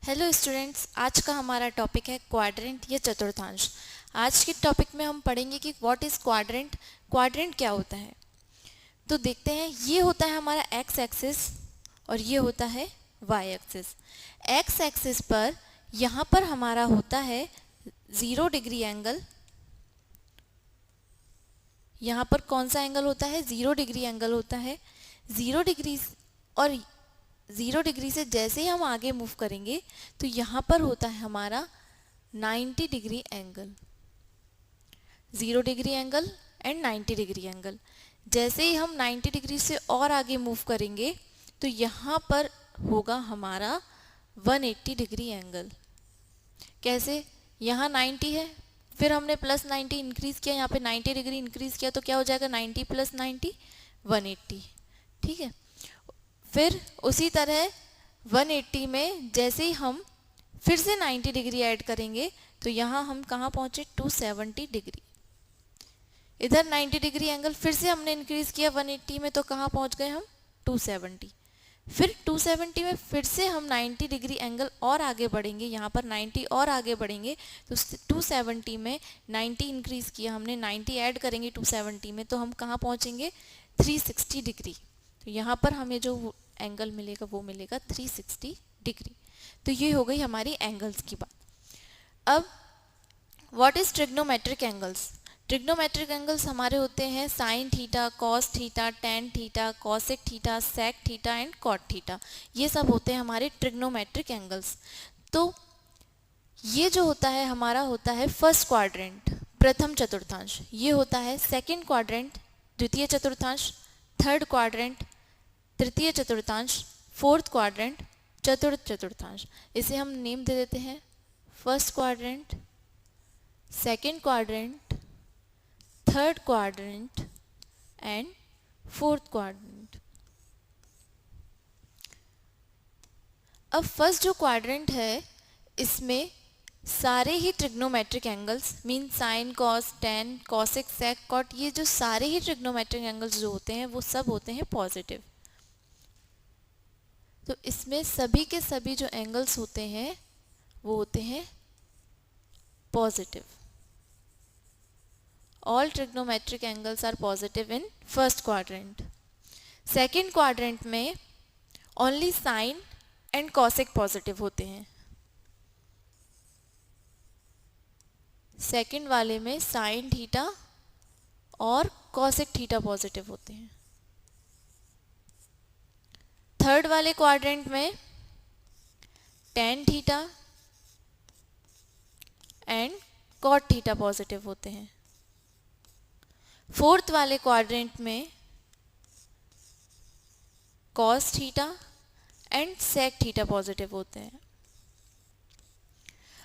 Hello students, आज का हमारा टॉपिक है क्वाड्रेंट या चतुर्थांश। आज के टॉपिक में हम पढ़ेंगे कि व्हाट इज़ क्वाड्रेंट, क्वाड्रेंट क्या होता है। तो देखते हैं, ये होता है हमारा एक्स एक्सिस और ये होता है वाई एक्सिस। एक्स एक्सिस पर यहाँ पर हमारा होता है 0 डिग्री एंगल। यहाँ पर कौन सा एंगल होता है? 0 डिग्री एंगल होता है। 0 डिग्री और 0 डिग्री से जैसे ही हम आगे मूव करेंगे तो यहाँ पर होता है हमारा 90 degree angle. 0 degree angle and 90 degree angle. जैसे ही हम 90 डिग्री से और आगे मूव करेंगे तो यहाँ पर होगा हमारा 180 डिग्री एंगल। कैसे? यहाँ 90 है, फिर हमने प्लस 90 इंक्रीज किया, यहाँ पे 90 डिग्री इंक्रीज किया, तो क्या हो जाएगा 90 प्लस 90 180। ठीक है। फिर उसी तरह 180 में जैसे ही हम फिर से 90 डिग्री ऐड करेंगे तो यहाँ हम कहाँ पहुँचे? 270 डिग्री। इधर 90 डिग्री एंगल फिर से हमने इंक्रीज किया 180 में, तो कहाँ पहुँच गए हम? 270। फिर 270 में फिर से हम 90 डिग्री एंगल और आगे बढ़ेंगे, यहाँ पर 90 और आगे बढ़ेंगे तो 270 में 90 इंक्रीज किया हमने, 90 ऐड करेंगे 270 में, तो हम कहाँ पहुँचेंगे? 360 डिग्री। तो यहाँ पर हमें जो एंगल मिलेगा वो मिलेगा 360 डिग्री। तो ये हो गई हमारी एंगल्स की बात। अब what is trigonometric angles? Trigonometric angles हमारे होते हैं sine theta, cos theta, tan theta, cosec theta, sec theta and cot theta. ये सब होते हैं हमारे ट्रिग्नोमेट्रिक एंगल्स। तो ये जो होता है हमारा होता है फर्स्ट क्वाड्रेंट, प्रथम चतुर्थांश। ये होता है सेकंड क्वाड्रेंट, द्वितीय चतुर्थांश। थर्ड क्वाड्रेंट, तृतीय चतुर्थांश। फोर्थ क्वाड्रेंट, चतुर्थ चतुर्थांश। इसे हम नेम दे देते हैं first quadrant, second quadrant, third quadrant and fourth quadrant. अब फर्स्ट जो क्वाड्रेंट है इसमें सारे ही trigonometric angles mean sine, cos, tan, cosec, sec, cot, ये जो सारे ही ट्रिग्नोमेट्रिक एंगल्स जो होते हैं वो सब होते हैं पॉजिटिव। तो इसमें सभी के सभी जो एंगल्स होते हैं वो होते हैं positive. All trigonometric angles are positive in first quadrant. Second quadrant में only sine and cosec positive होते हैं। सेकंड वाले में साइन थीटा और कॉसेक थीटा पॉजिटिव होते हैं। थर्ड वाले क्वाड्रेंट में tan theta and cot theta positive होते हैं। फोर्थ वाले क्वाड्रेंट में cos theta and sec theta positive होते हैं।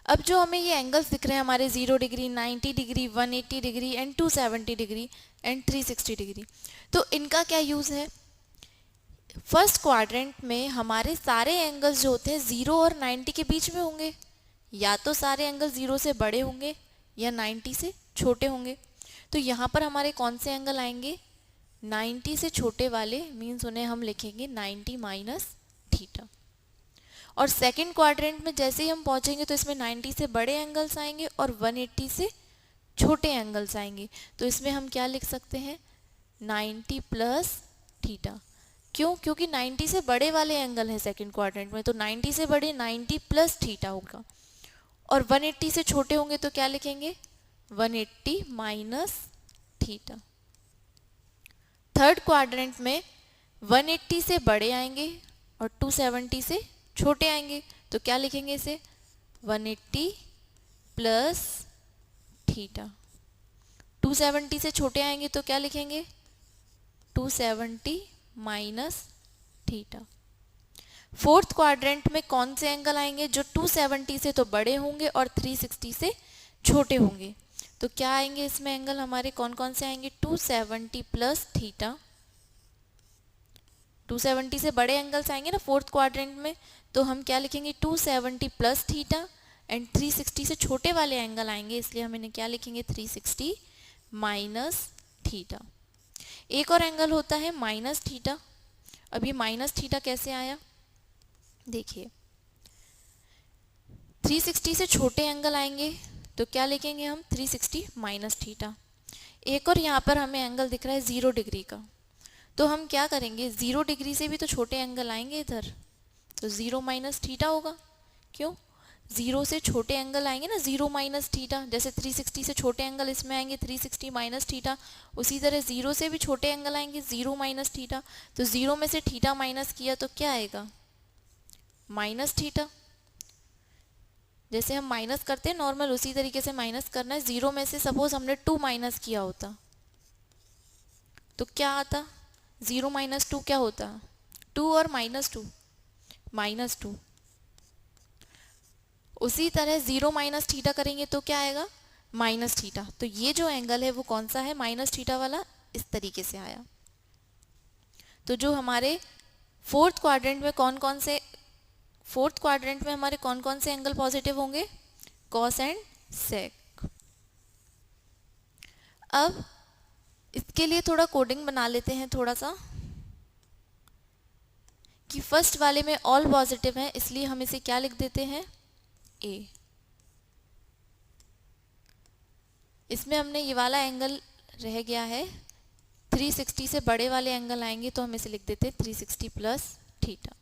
अब जो हमें ये एंगल्स दिख रहे हैं हमारे 0 degree, 90 degree, 180 degree and 270 degree and 360 degree, तो इनका क्या यूज़ है? फर्स्ट क्वाड्रेंट में हमारे सारे एंगल्स जो होते हैं 0 और 90 के बीच में होंगे। या तो सारे एंगल 0 से बड़े होंगे या 90 से छोटे होंगे। तो यहाँ पर हमारे कौन से एंगल आएंगे? 90 से छोटे वाले, मीन्स उन्हें हम लिखेंगे 90 माइनस थीटा। और सेकंड क्वाड्रेंट में जैसे ही हम पहुँचेंगे तो इसमें 90 से बड़े एंगल्स आएंगे और 180 से छोटे एंगल्स आएंगे। तो इसमें हम क्या लिख सकते हैं? 90 प्लस थीटा। क्यों? क्योंकि 90 से बड़े वाले एंगल है सेकंड क्वाड्रेंट में, तो 90 से बड़े 90 प्लस थीटा होगा। और 180 से छोटे होंगे तो क्या लिखेंगे? 180 माइनस थीटा। थर्ड क्वाड्रेंट में 180 से बड़े आएंगे और 270 से छोटे आएंगे, तो क्या लिखेंगे इसे? 180 प्लस थीटा। 270 से छोटे आएंगे तो क्या लिखेंगे? 270 माइनस थीटा। फोर्थ क्वाड्रेंट में कौन से एंगल आएंगे? जो 270 से तो बड़े होंगे और 360 से छोटे होंगे। तो क्या आएंगे इसमें एंगल हमारे? कौन कौन से आएंगे? 270 प्लस थीटा। 270 से बड़े एंगल्स आएंगे ना फोर्थ क्वाड्रेंट में, तो हम क्या लिखेंगे? 270 प्लस थीटा। एंड 360 से छोटे वाले एंगल आएंगे, इसलिए हम इन्हें क्या लिखेंगे? 360 माइनस थीटा। एक और एंगल होता है माइनस थीटा। अब ये माइनस थीटा कैसे आया? देखिए, 360 से छोटे एंगल आएंगे तो क्या लिखेंगे हम, 360 माइनस थीटा। एक और यहाँ पर हमें एंगल दिख रहा है 0 डिग्री का, तो हम क्या करेंगे, 0 डिग्री से भी तो छोटे एंगल आएंगे इधर, तो 0 माइनस थीटा होगा। क्यों, 0 से छोटे एंगल आएंगे ना, 0 माइनस थीटा, जैसे 360 से छोटे एंगल इसमें आएंगे 360 माइनस थीटा, उसी तरह 0 से भी छोटे एंगल आएंगे 0 माइनस थीटा। तो 0 में से थीटा माइनस किया तो क्या आएगा, माइनस थीटा। जैसे हम माइनस करते हैं नॉर्मल, उसी तरीके से माइनस करना है। 0 में से सपोज हमने 2 माइनस किया होता तो क्या आता, 0 माइनस 2 क्या होता, 2 और माइनस 2, माइनस 2। उसी तरह 0 माइनस थीटा करेंगे तो क्या आएगा, माइनस थीटा। तो ये जो एंगल है वो कौन सा है, माइनस थीटा वाला, इस तरीके से आया। तो जो हमारे फोर्थ क्वाड्रेंट में हमारे कौन कौन से एंगल पॉजिटिव होंगे, कॉस एंड सेक। अब इसके लिए थोड़ा कोडिंग बना लेते हैं थोड़ा सा, कि फर्स्ट वाले में ऑल पॉजिटिव है, इसलिए हम इसे क्या लिख देते हैं, ए। इसमें हमने ये वाला एंगल रह गया है, 360 से बड़े वाले एंगल आएंगे तो हम इसे लिख देते हैं 360 प्लस थीटा।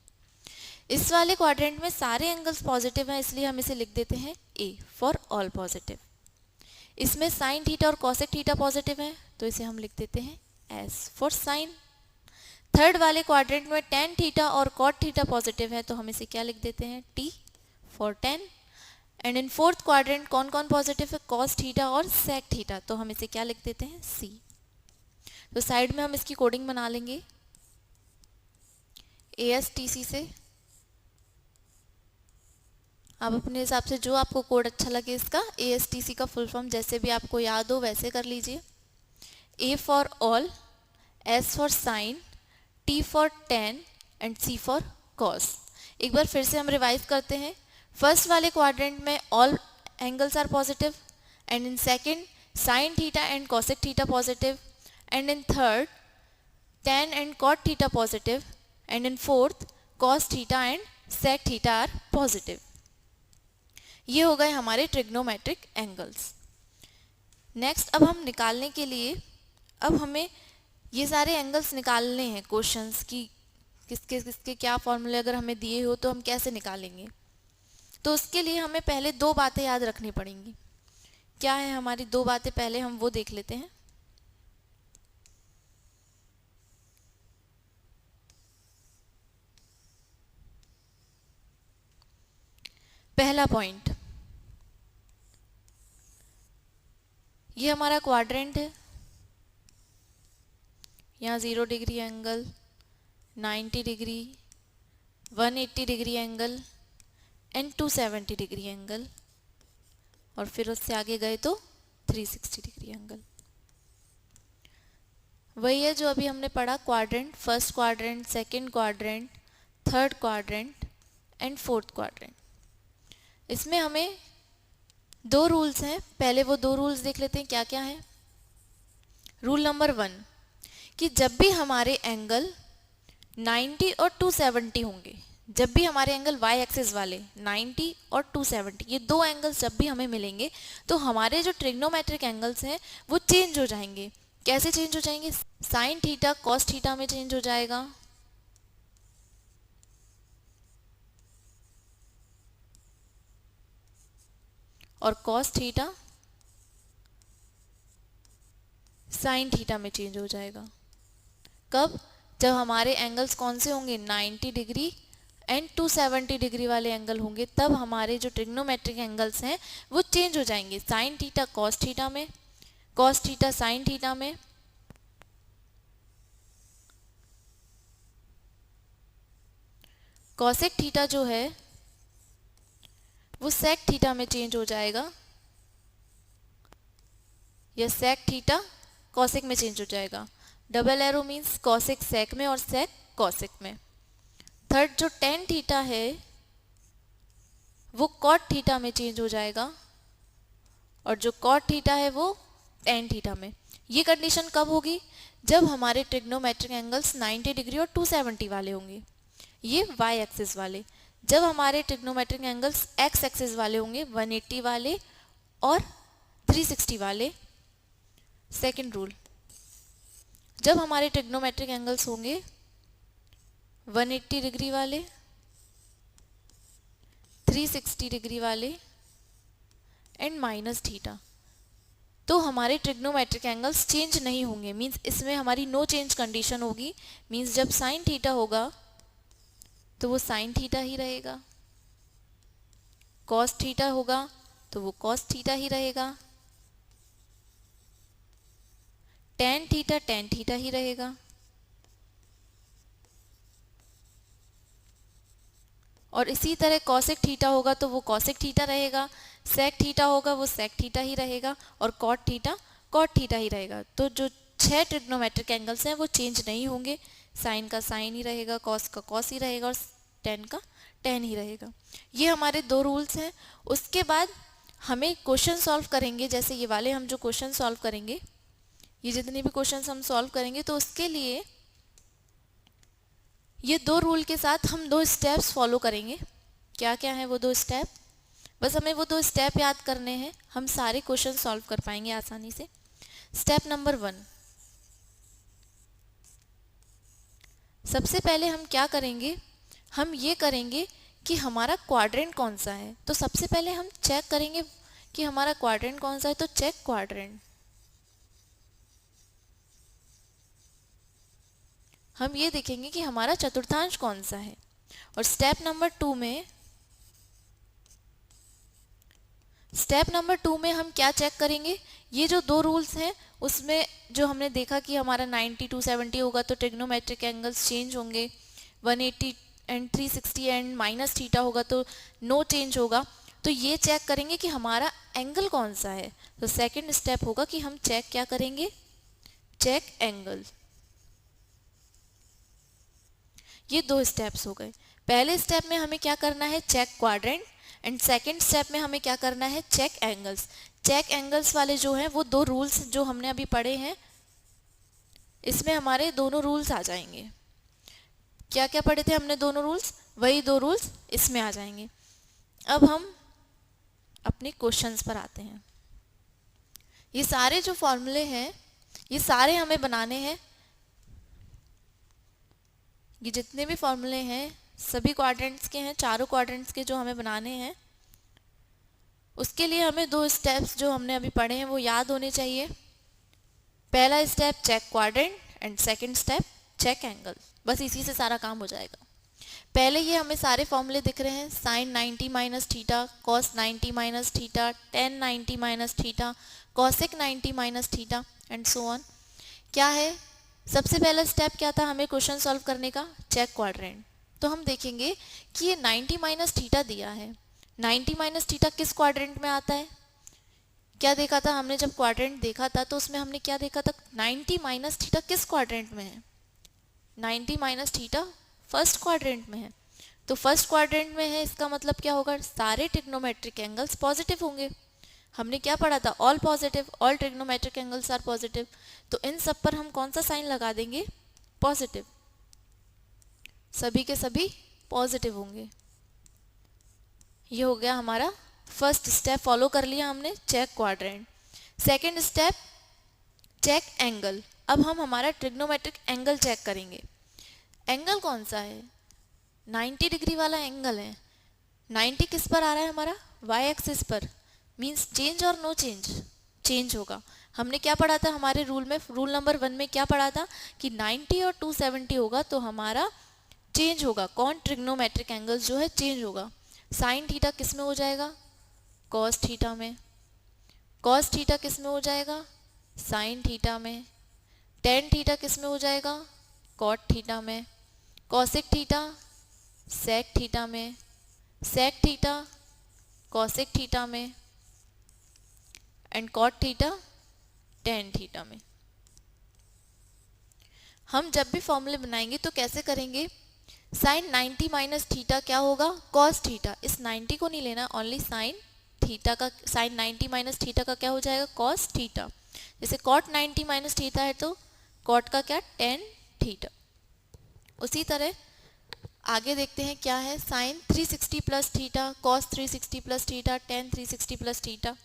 इस वाले क्वाड्रेंट में सारे एंगल्स पॉजिटिव हैं, इसलिए हम इसे लिख देते हैं ए फॉर ऑल पॉजिटिव। इसमें साइन थीटा और कॉसेक थीटा पॉजिटिव है, तो इसे हम लिख देते हैं एस फॉर साइन। थर्ड वाले क्वाड्रेंट में टेन थीटा और कॉट थीटा पॉजिटिव है, तो हम इसे क्या लिख देते हैं, T for tan. And in fourth quadrant कौन कौन पॉजिटिव है, कॉस थीटा और सेक थीटा, तो हम इसे क्या लिख देते हैं, सी। तो साइड में हम इसकी कोडिंग बना लेंगे ASTC से। आप अपने हिसाब से जो आपको कोड अच्छा लगे इसका, ASTC का फुल फॉर्म जैसे भी आपको याद हो वैसे कर लीजिए। A for all, S for sine, T for tan and C for cos. एक बार फिर से हम रिवाइज करते हैं। फर्स्ट वाले क्वाड्रेंट में all angles are positive, and in second sine theta and cosec theta positive, and in third tan and cot theta positive, and in fourth cos theta and sec theta are positive. ये हो गए हमारे trigonometric angles. Next अब हम निकालने के लिए, अब हमें ये सारे एंगल्स निकालने हैं क्वेश्चंस की, किसके किसके क्या फॉर्मूले अगर हमें दिए हो तो हम कैसे निकालेंगे। तो उसके लिए हमें पहले दो बातें याद रखनी पड़ेंगी। क्या है हमारी दो बातें, पहले हम वो देख लेते हैं। पहला पॉइंट, ये हमारा क्वाड्रेंट है, यहाँ 0 degree angle, 90 degree, 180 degree angle and 270 degree angle, और फिर उससे आगे गए तो 360 डिग्री एंगल। वही है जो अभी हमने पढ़ा, quadrant, first quadrant, second quadrant, third quadrant and fourth quadrant. इसमें हमें दो रूल्स हैं, पहले वो दो रूल्स देख लेते हैं क्या क्या है। रूल नंबर 1, कि जब भी हमारे एंगल 90 और 270 होंगे, जब भी हमारे एंगल y एक्सिस वाले 90 और 270, ये दो एंगल्स जब भी हमें मिलेंगे तो हमारे जो ट्रिग्नोमेट्रिक एंगल्स हैं वो चेंज हो जाएंगे। कैसे चेंज हो जाएंगे, साइन थीटा कॉस थीटा में चेंज हो जाएगा, और कॉस थीटा साइन थीटा में चेंज हो जाएगा। कब, जब हमारे एंगल्स कौन से होंगे, 90 डिग्री एंड 270 डिग्री वाले एंगल होंगे, तब हमारे जो ट्रिग्नोमेट्रिक एंगल्स हैं वो चेंज हो जाएंगे। साइन थीटा कॉस थीटा में, कॉस थीटा साइन थीटा में, कॉसेक थीटा जो है वो सेक थीटा में चेंज हो जाएगा, या सेक थीटा कॉसेक में चेंज हो जाएगा। Double arrow means cosec sec में और सेक कॉसेक में। थर्ड जो टेन थीटा है वो कॉट थीटा में चेंज हो जाएगा, और जो कॉट थीटा है वो टेन थीटा में। ये कंडीशन कब होगी, जब हमारे ट्रिग्नोमेट्रिक एंगल्स 90 डिग्री और 270 वाले होंगे, ये y एक्सिस वाले। जब हमारे ट्रिग्नोमेट्रिक एंगल्स एक्स एक्सिस वाले होंगे 180 वाले और 360 वाले। सेकंड रूल, जब हमारे ट्रिग्नोमेट्रिक एंगल्स होंगे 180 डिग्री वाले, 360 डिग्री वाले एंड माइनस थीटा, तो हमारे ट्रिग्नोमेट्रिक एंगल्स चेंज नहीं होंगे। मींस इसमें हमारी नो चेंज कंडीशन होगी। मींस जब साइन थीटा होगा तो वो साइन थीटा ही रहेगा, कॉस थीटा होगा तो वो कॉस थीटा ही रहेगा, टेन थीटा ही रहेगा, और इसी तरह कॉसेक थीटा होगा तो वो कॉसेक थीटा रहेगा, सेक थीटा होगा वो सेक थीटा ही रहेगा, और कॉट थीटा ही रहेगा। तो जो 6 ट्रिग्नोमेट्रिक एंगल्स हैं वो चेंज नहीं होंगे। साइन का साइन ही रहेगा, कॉस का कॉस ही रहेगा, और टेन का टेन ही रहेगा। ये हमारे 2 रूल्स हैं। उसके बाद हमें क्वेश्चन सॉल्व करेंगे, जैसे ये वाले हम जो क्वेश्चन सॉल्व करेंगे, ये जितने भी क्वेश्चन हम सॉल्व करेंगे, तो उसके लिए ये 2 रूल के साथ हम 2 स्टेप्स फॉलो करेंगे। क्या क्या है वो 2 स्टेप? बस हमें वो 2 स्टेप याद करने हैं, हम सारे क्वेश्चन सॉल्व कर पाएंगे आसानी से। स्टेप नंबर 1, सबसे पहले हम क्या करेंगे, हम ये करेंगे कि हमारा क्वाड्रेंट कौन सा है। तो सबसे पहले हम चेक करेंगे कि हमारा क्वाड्रेंट कौन सा है। तो चेक क्वाड्रेंट, हम ये देखेंगे कि हमारा चतुर्थांश कौन सा है। और स्टेप नंबर 2 में हम क्या चेक करेंगे, ये जो 2 रूल्स हैं उसमें जो हमने देखा कि हमारा 90 to 70 होगा तो ट्रिग्नोमेट्रिक एंगल्स चेंज होंगे, 180 एंड 360 एंड माइनस थीटा होगा तो नो चेंज होगा। तो ये चेक करेंगे कि हमारा एंगल कौन सा है। तो सेकंड स्टेप होगा कि हम चेक क्या करेंगे, चेक एंगल। ये 2 स्टेप्स हो गए। पहले स्टेप में हमें क्या करना है, check quadrant, and second step में हमें क्या करना है, चेक एंगल्स। चेक एंगल्स वाले जो हैं वो 2 रूल्स जो हमने अभी पढ़े हैं, इसमें हमारे दोनों रूल्स आ जाएंगे। क्या क्या पढ़े थे हमने दोनों रूल्स, वही 2 रूल्स इसमें आ जाएंगे। अब हम अपने क्वेश्चंस पर आते हैं। ये सारे जो फॉर्मूले हैं ये सारे हमें बनाने हैं। ये जितने भी फॉर्मूले हैं सभी क्वाड्रेंट्स के हैं, चारों क्वाड्रेंट्स के जो हमें बनाने हैं। उसके लिए हमें 2 स्टेप्स जो हमने अभी पढ़े हैं वो याद होने चाहिए। पहला step check quadrant and second step check angle. बस इसी से सारा काम हो जाएगा। पहले ये हमें सारे फॉर्मूले दिख रहे हैं, sine 90 minus theta, cos 90 minus theta, tan 90 minus theta, cosec 90 minus theta and so on. क्या है, सबसे पहला स्टेप क्या था हमें क्वेश्चन सॉल्व करने का, चेक क्वाड्रेंट। तो हम देखेंगे कि ये 90 माइनस थीटा दिया है। 90 माइनस थीटा किस क्वाड्रेंट में आता है? क्या देखा था हमने जब क्वाड्रेंट देखा था तो उसमें हमने क्या देखा था, 90 माइनस थीटा किस क्वाड्रेंट में है? 90 माइनस थीटा फर्स्ट क्वाड्रेंट में है। तो फर्स्ट क्वाड्रेंट में है, इसका मतलब क्या होगा, सारे ट्रिग्नोमेट्रिक एंगल्स पॉजिटिव होंगे। हमने क्या पढ़ा था, all positive, all trigonometric angles are positive. तो इन सब पर हम कौन सा साइन लगा देंगे, पॉजिटिव। सभी के सभी पॉजिटिव होंगे। ये हो गया हमारा फर्स्ट स्टेप, फॉलो कर लिया हमने, check quadrant. Second step check angle. अब हम हमारा ट्रिग्नोमेट्रिक एंगल चेक करेंगे। एंगल कौन सा है, 90 डिग्री वाला एंगल है। 90 किस पर आ रहा है हमारा, वाई एक्सिस पर। मीन्स चेंज और नो चेंज, चेंज होगा। हमने क्या पढ़ा था हमारे रूल में, रूल नंबर 1 में क्या पढ़ा था कि 90 और 270 होगा तो हमारा चेंज होगा। कौन, ट्रिग्नोमेट्रिक एंगल्स जो है चेंज होगा। साइन थीटा किस में हो जाएगा, कॉस थीटा में। कॉस थीटा किस में हो जाएगा, साइन थीटा में। टेन थीटा किस में हो जाएगा, कॉट थीटा में। कॉसेक थीटा सेक थीटा में। सेक थीटा कॉसेक थीटा में and cot theta tan theta में। हम जब भी फॉर्मूले बनाएंगे तो कैसे करेंगे, साइन 90 माइनस थीटा क्या होगा, कॉस थीटा। इस 90 को नहीं लेना, ओनली साइन थीटा का, साइन 90 माइनस थीटा का क्या हो जाएगा, कॉस थीटा। जैसे कॉट 90 माइनस थीटा है तो कॉट का क्या, टेन थीटा। उसी तरह आगे देखते हैं क्या है, sine 360 plus theta, cos 360 plus theta, tan 360 plus theta.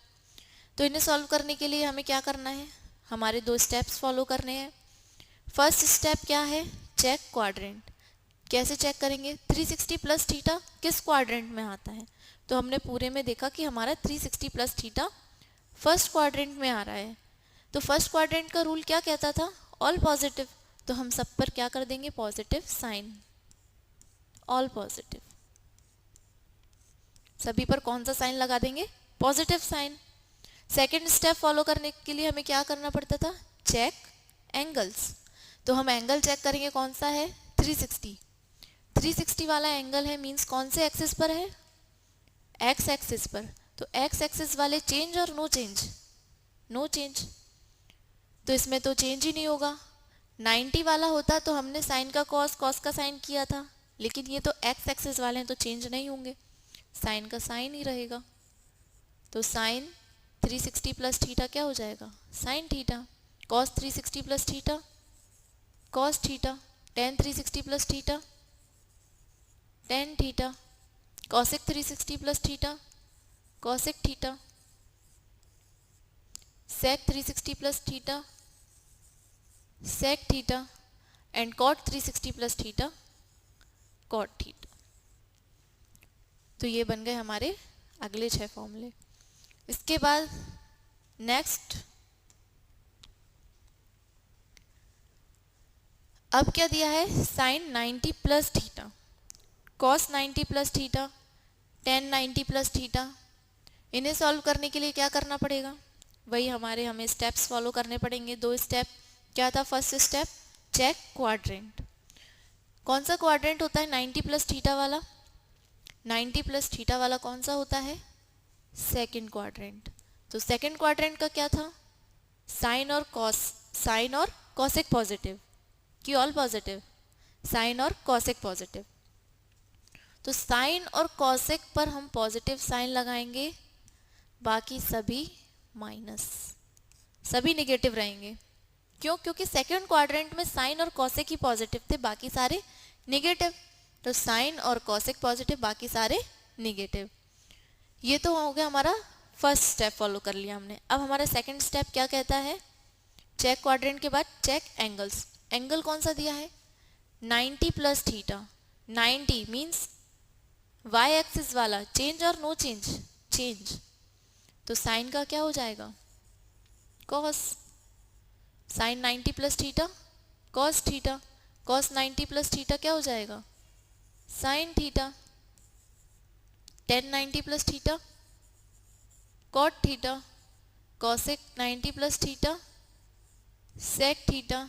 तो इन्हें सॉल्व करने के लिए हमें क्या करना है, हमारे दो स्टेप्स फॉलो करने हैं। फर्स्ट स्टेप क्या है, चेक क्वाड्रेंट। कैसे चेक करेंगे, 360 प्लस थीटा किस क्वाड्रेंट में आता है। तो हमने पूरे में देखा कि हमारा 360 प्लस थीटा फर्स्ट क्वाड्रेंट में आ रहा है। तो फर्स्ट क्वाड्रेंट का रूल क्या कहता था, ऑल पॉजिटिव। तो हम सब पर क्या कर देंगे, पॉजिटिव साइन, ऑल पॉजिटिव। सभी पर कौन सा साइन लगा देंगे, positive sign. Second step follow करने के लिए हमें क्या करना पड़ता था, चेक एंगल्स। तो हम एंगल चेक करेंगे, कौन सा है, 360। 360 वाला एंगल है, मीन्स कौन से एक्सिस पर है, एक्स एक्सिस पर। तो एक्स एक्सिस वाले चेंज और नो चेंज, नो चेंज। तो इसमें तो चेंज ही नहीं होगा। 90 वाला होता तो हमने साइन का कॉस, कॉस का साइन किया था, लेकिन ये तो एक्स एक्सिस वाले हैं तो चेंज नहीं होंगे, साइन का साइन ही रहेगा। तो साइन 360 प्लस थीटा क्या हो जाएगा, sine theta. Cos 360 plus theta, cos theta. Tan 360 plus theta, tan theta. Cosec 360 plus theta, cosec theta. Sec 360 plus theta, sec theta. And cot 360 plus theta, cot theta. तो ये बन गए हमारे अगले 6 फॉर्मूले। इसके बाद नेक्स्ट, अब क्या दिया है, sine 90 plus theta, cos 90 plus theta, tan 90 plus theta. इन्हें सॉल्व करने के लिए क्या करना पड़ेगा, वही हमें स्टेप्स फॉलो करने पड़ेंगे। दो स्टेप क्या था, फर्स्ट स्टेप चेक क्वाड्रेंट। कौन सा क्वाड्रेंट होता है 90 प्लस थीटा वाला, 90 प्लस थीटा वाला कौन सा होता है, सेकंड क्वाड्रेंट। तो सेकंड क्वाड्रेंट का क्या था, साइन और कॉस, साइन और कॉसेक पॉजिटिव कि ऑल पॉजिटिव, साइन और कॉसेक पॉजिटिव। तो साइन और कॉसेक पर हम पॉजिटिव साइन लगाएंगे, बाकी सभी माइनस, सभी नेगेटिव रहेंगे। क्यों, क्योंकि सेकंड क्वाड्रेंट में साइन और कॉसेक ही पॉजिटिव थे, बाकी सारे नेगेटिव। तो साइन और कॉसेक पॉजिटिव, बाकी सारे नेगेटिव। ये तो हो गया हमारा फर्स्ट स्टेप फॉलो कर लिया हमने। अब हमारा सेकंड स्टेप क्या कहता है, चेक क्वाड्रेंट के बाद चेक एंगल्स। एंगल कौन सा दिया है, 90 plus theta. 90 means Y axis वाला, चेंज और नो चेंज, चेंज। तो साइन का क्या हो जाएगा, cos. Sine 90 plus theta, cos theta. Cos 90 plus theta क्या हो जाएगा, sine theta. Tan 90 plus theta, cot theta. Cosec 90 plus theta, sec theta.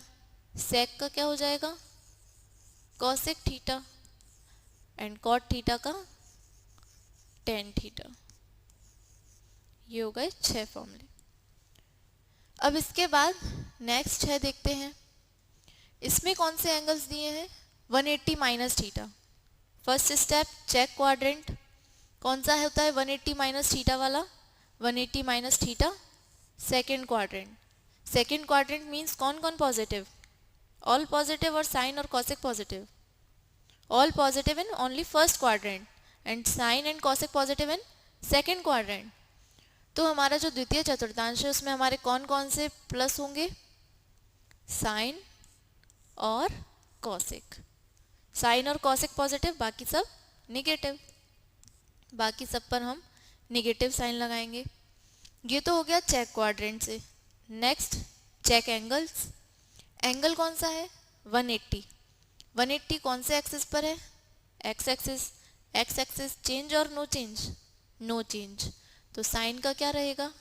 Sec का क्या हो जाएगा, cosec theta. And cot theta का टेन थीटा। ये हो गए 6 फॉर्मूले। अब इसके बाद नेक्स्ट 6 देखते हैं। इसमें कौन से एंगल्स दिए हैं, 180 minus theta. First step check quadrant, कौन सा होता है 180 माइनस थीटा वाला, 180 minus theta second quadrant. Second quadrant means कौन कौन पॉजिटिव, ऑल पॉजिटिव और साइन और cosec positive. All positive in only first quadrant and sine and cosec positive in second quadrant. तो हमारा जो द्वितीय चतुर्थांश है उसमें हमारे कौन कौन से प्लस होंगे, साइन और कॉसेक। साइन और कॉसेक पॉजिटिव, बाकी सब निगेटिव। बाकी सब पर हम निगेटिव साइन लगाएंगे। ये तो हो गया चेक क्वाड्रेंट से। Next check angles. एंगल कौन सा है, 180। 180 कौन से एक्सिस पर है, x axis. X axis change और नो चेंज, नो चेंज। तो साइन का क्या रहेगा,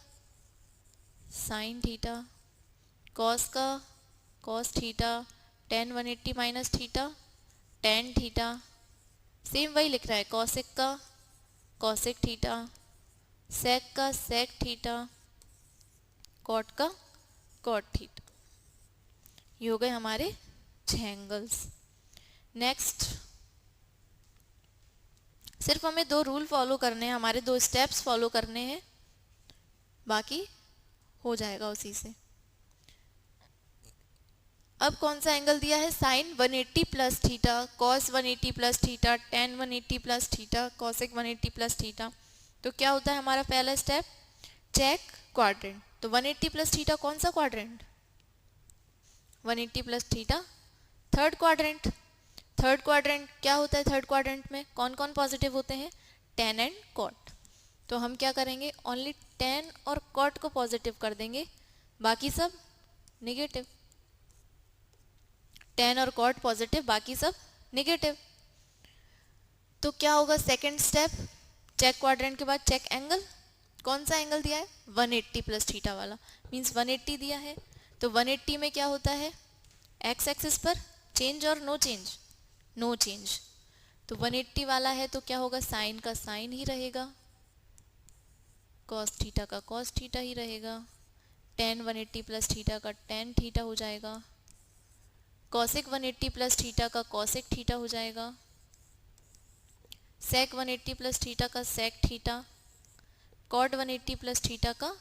साइन थीटा। कॉस का cos theta. Tan 180 minus theta, tan theta. Same वही लिख रहा है, कॉसेक का कॉसेक थीटा, सेक का सेक थीटा, कॉट का कॉट थीटा। ये हो गए हमारे 6 एंगल्स। नेक्स्ट सिर्फ हमें 2 रूल फॉलो करने हैं, हमारे 2 स्टेप्स फॉलो करने हैं, बाकी हो जाएगा उसी से। अब कौन सा एंगल दिया है, sine 180 plus theta, cos 180 plus theta, tan 180 plus theta, cosec 180 plus theta. तो क्या होता है हमारा पहला स्टेप, चेक क्वाड्रेंट। तो 180 प्लस थीटा कौन सा quadrant, 180 plus theta third quadrant. Third quadrant क्या होता है, थर्ड क्वाड्रेंट में कौन कौन पॉजिटिव होते हैं, टेन एंड कॉट। तो हम क्या करेंगे, ओनली टेन और कॉट को पॉजिटिव कर देंगे, बाकी सब निगेटिव। टेन और कॉट पॉजिटिव, बाकी सब निगेटिव। तो क्या होगा सेकंड स्टेप, चेक क्वाड्रेंट के बाद चेक एंगल। कौन सा एंगल दिया है, 180 प्लस थीटा वाला, मींस 180 दिया है। तो 180 में क्या होता है, एक्स एक्सिस पर चेंज और नो चेंज, नो चेंज। तो 180 वाला है तो क्या होगा, साइन का साइन ही रहेगा, कॉस थीटा का कॉस थीटा ही रहेगा, टेन 180 प्लस थीटा का टेन थीटा हो जाएगा, कॉसेक 180 प्लस थीटा का कॉसेक थीटा हो जाएगा, सेक 180 प्लस थीटा का sec theta, cot 180 plus theta का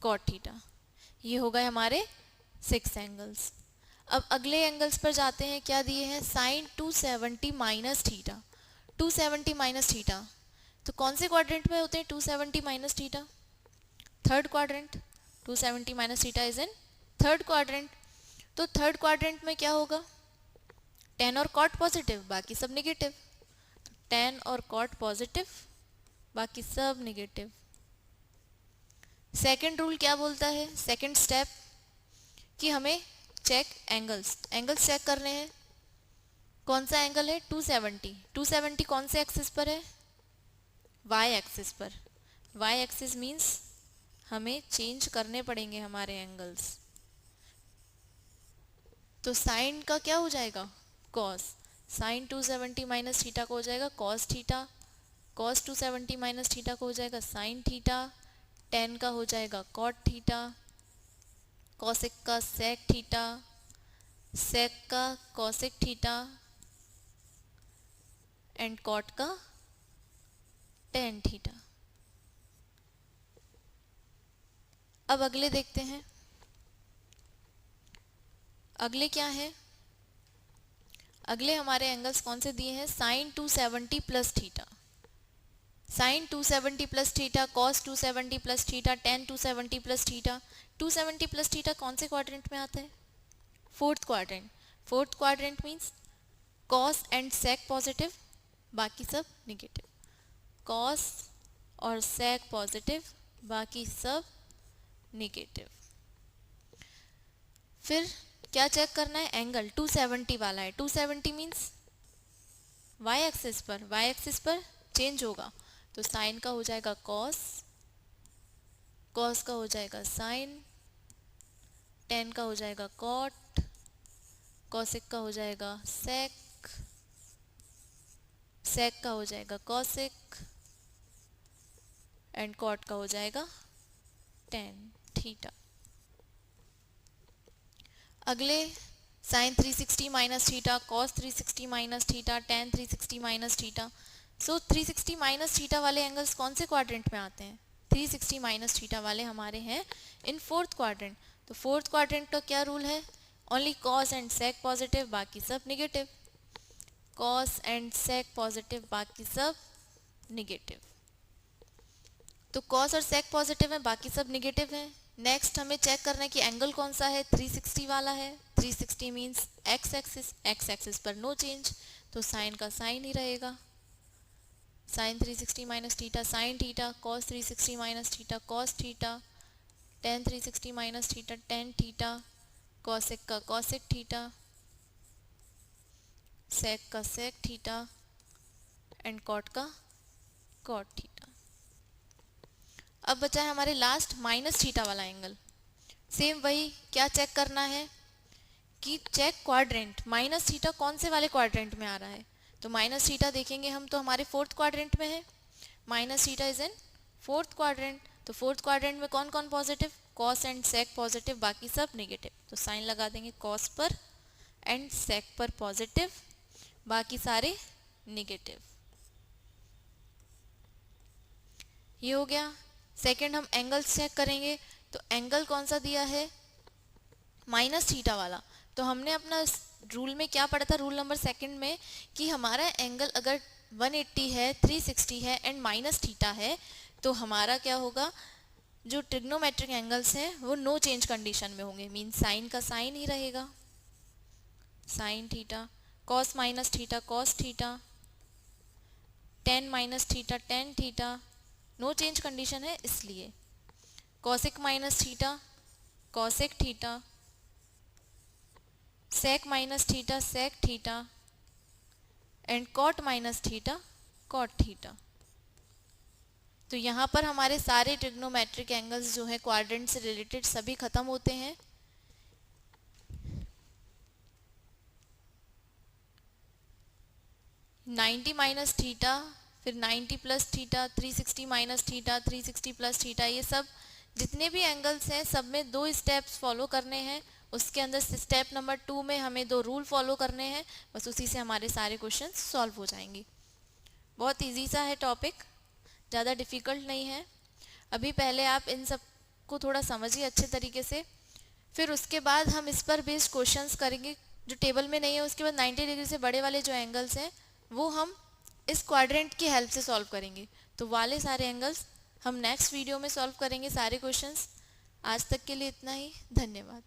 कॉट थीटा। ये हो गए हमारे 6 एंगल्स। अब अगले एंगल्स पर जाते हैं, क्या दिए हैं, sine 270 minus theta, 270 minus theta. तो कौन से क्वाड्रेंट में होते हैं 270 minus theta, third quadrant. 270 minus theta is in third quadrant. तो थर्ड क्वाड्रेंट में क्या होगा, टेन और कॉट पॉजिटिव, बाकी सब निगेटिव। टेन और कॉट पॉजिटिव, बाकी सब निगेटिव। सेकंड रूल क्या बोलता है, सेकंड स्टेप, कि हमें चेक एंगल्स, एंगल्स चेक करने हैं। कौन सा एंगल है, 270। 270 कौन से एक्सिस पर है, वाई एक्सिस पर। वाई एक्सिस मीन्स हमें चेंज करने पड़ेंगे हमारे एंगल्स। तो साइन का क्या हो जाएगा, कॉस, साइन 270 माइनस थीटा को हो जाएगा cos theta, cos 270 minus theta को हो जाएगा साइन थीटा, टेन का हो जाएगा कॉट थीटा, कॉसेक का सेक थीटा, सेक का कॉसेक थीटा एंड कॉट का टेन थीटा। अब अगले देखते हैं, अगले क्या है, अगले हमारे एंगल्स कौन से दिए हैं, sine 270 plus theta, sine 270 plus theta, cos 270 plus theta, tan 270 plus theta. 270 plus theta कौन से क्वाड्रेंट में आता है, fourth quadrant. Fourth quadrant means cos and sec positive, बाकी सब निगेटिव। कॉस और सेक पॉजिटिव, बाकी सब निगेटिव। फिर क्या चेक करना है, एंगल 270 वाला है, 270 मीन्स वाई एक्सिस पर, वाई एक्सिस पर चेंज होगा। तो साइन का हो जाएगा कॉस, कॉस का हो जाएगा साइन, टेन का हो जाएगा कॉट, कॉसेक का हो जाएगा सेक, सेक का हो जाएगा कॉसेक एंड कॉट का हो जाएगा टेन थीटा। अगले sine 360 minus theta, cos 360 minus theta, tan 360 minus theta. So 360 minus theta वाले एंगल्स कौन से क्वाड्रेंट में आते हैं, 360 माइनस थीटा वाले हमारे हैं इन फोर्थ क्वाड्रेंट। तो फोर्थ क्वाड्रेंट का क्या रूल है, only cos and sec positive, बाकी सब negative. Cos and sec positive, बाकी सब निगेटिव। तो कॉस और सेक पॉजिटिव है, बाकी सब निगेटिव है। नेक्स्ट हमें चेक करना है कि एंगल कौन सा है, 360 वाला है। 360 means X axis, X axis पर नो चेंज, तो साइन का साइन ही रहेगा। Sine 360 minus theta sine theta, cos 360 minus theta cos theta, tan 360 minus theta tan theta, cosec का कॉसेक थीटा, सेक का सेक थीटा एंड कॉट का cot theta. अब बचा है हमारे लास्ट माइनस थीटा वाला एंगल। सेम वही, क्या चेक करना है कि चेक क्वाड्रेंट, माइनस थीटा कौन से वाले क्वाड्रेंट में आ रहा है। तो माइनस थीटा देखेंगे हम तो हमारे फोर्थ क्वाड्रेंट में है, minus theta is in fourth quadrant. तो फोर्थ क्वाड्रेंट में कौन कौन positive, cos and sec positive, बाकी सब नेगेटिव। तो साइन लगा देंगे कॉस पर एंड सेक पर पॉजिटिव, बाकी सारे नेगेटिव। ये हो गया। सेकंड हम एंगल्स चेक करेंगे, तो एंगल कौन सा दिया है, माइनस थीटा वाला। तो हमने अपना रूल में क्या पढ़ा था, रूल नंबर सेकंड में, कि हमारा एंगल अगर 180 है, 360 है एंड माइनस थीटा है, तो हमारा क्या होगा, जो ट्रिग्नोमेट्रिक एंगल्स हैं वो नो चेंज कंडीशन में होंगे। मीन साइन का साइन ही रहेगा, sine theta, cos minus theta cos theta, tan minus theta tan theta, no change condition है इसलिए। Cosec minus theta cosec theta, sec minus theta sec theta and cot minus theta cot theta. तो यहाँ पर हमारे सारे trigonometric angles जो है quadrant से रिलेटेड सभी खत्म होते हैं। नाइन्टी माइनस थीटा, फिर 90 plus theta, 360 minus theta, 360 plus theta, ये सब जितने भी एंगल्स हैं सब में 2 स्टेप्स फॉलो करने हैं। उसके अंदर स्टेप नंबर 2 में हमें 2 रूल फॉलो करने हैं, बस उसी से हमारे सारे क्वेश्चन सॉल्व हो जाएंगे। बहुत इजी सा है टॉपिक, ज़्यादा डिफ़िकल्ट नहीं है। अभी पहले आप इन सब को थोड़ा समझिए अच्छे तरीके से, फिर उसके बाद हम इस पर बेस्ड क्वेश्चंस करेंगे जो टेबल में नहीं है। उसके बाद 90 डिग्री से बड़े वाले जो एंगल्स हैं वो हम इस क्वाड्रेंट की हेल्प से सॉल्व करेंगे। तो वाले सारे एंगल्स हम नेक्स्ट वीडियो में सॉल्व करेंगे सारे क्वेश्चंस। आज तक के लिए इतना ही, धन्यवाद।